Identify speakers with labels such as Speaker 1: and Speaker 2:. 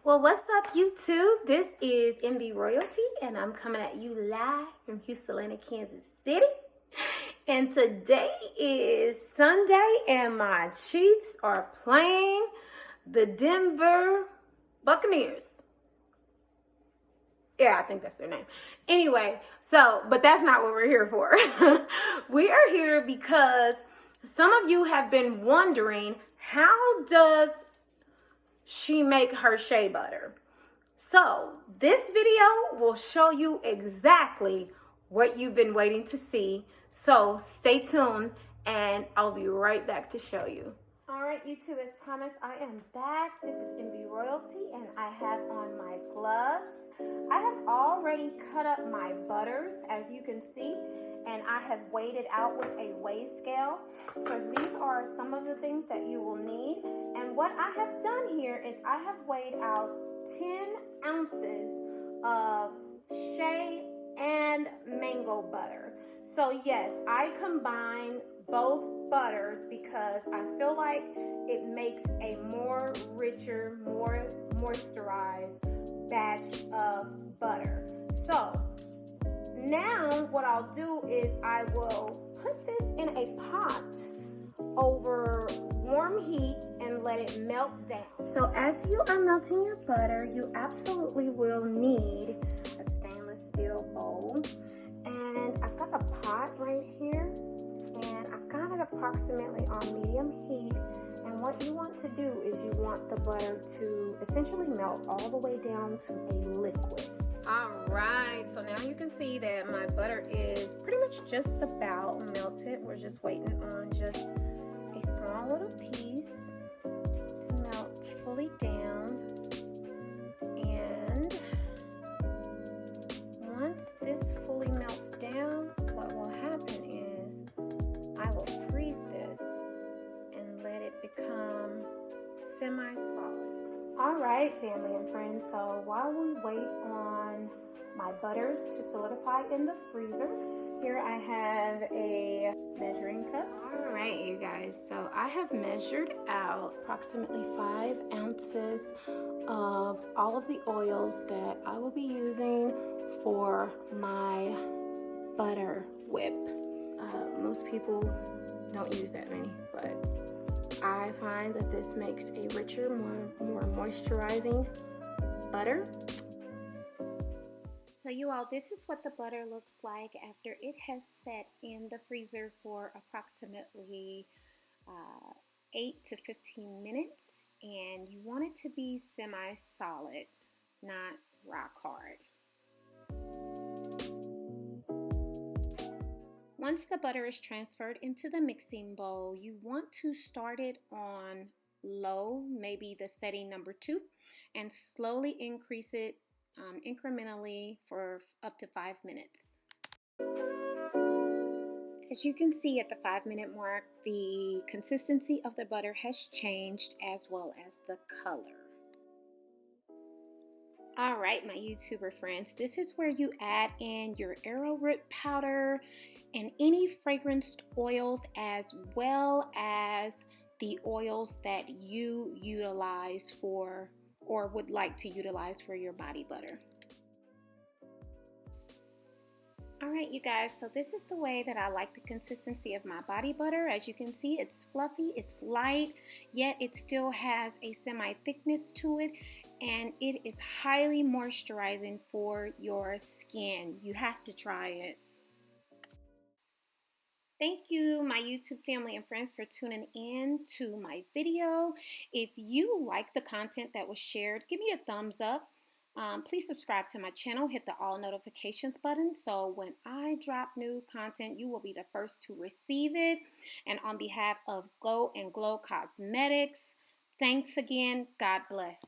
Speaker 1: Well, what's up, YouTube? This is MB Royalty, and I'm coming at you live from Houston, Kansas City. And today is Sunday, and my Chiefs are playing the Denver Buccaneers. Yeah, I think that's their name. Anyway, but that's not what we're here for. We are here because some of you have been wondering, how does she make her shea butter? So this video will show you exactly what you've been waiting to see. So stay tuned and I'll be right back to show you. All right, YouTube, as promised, I am back. This is MB Royalty and I have on my gloves. I have already cut up my butters, as you can see, and I have weighed it out with a weigh scale. So these are some of the things that you will need. And what I have done here is I have weighed out 10 ounces of Shea and Mango butter. So yes, I combine both butters because I feel like it makes a more richer, more moisturized batch of butter. So now what I'll do is I will put this in a pot over warm heat and let it melt down. So as you are melting your butter, you absolutely will need a stainless steel bowl. And I've got a pot right here, and I've got it approximately on medium heat. And what you want to do is you want the butter to essentially melt all the way down to a liquid. All right, so now you can see that my butter is pretty much just about melted. We're just waiting on just a small little piece to melt fully down. And once this fully melts down, what will happen is I will freeze this and let it become semi-solid. All right, family and friends, so while we wait on my butters to solidify in the freezer, here I have a measuring cup. All right, you guys, so I have measured out approximately 5 ounces of all of the oils that I will be using for my butter whip. Most people don't use that many, but I find that this makes a richer, more moisturizing butter. So you all, this is what the butter looks like after it has sat in the freezer for approximately 8 to 15 minutes. And you want it to be semi-solid, not rock hard. Once the butter is transferred into the mixing bowl, you want to start it on low, maybe the setting number 2, and slowly increase it incrementally for up to 5 minutes. As you can see at the 5-minute mark, the consistency of the butter has changed as well as the color. All right, my YouTuber friends, this is where you add in your arrowroot powder and any fragranced oils, as well as the oils that you utilize for or would like to utilize for your body butter. All right, you guys, so this is the way that I like the consistency of my body butter. As you can see, it's fluffy, it's light, yet it still has a semi-thickness to it, and it is highly moisturizing for your skin. You have to try it. Thank you, my YouTube family and friends, for tuning in to my video. If you like the content that was shared, give me a thumbs up. Please subscribe to my channel, hit the all notifications button, so when I drop new content, you will be the first to receive it. And on behalf of Go&Glow Cosmetics, thanks again. God bless.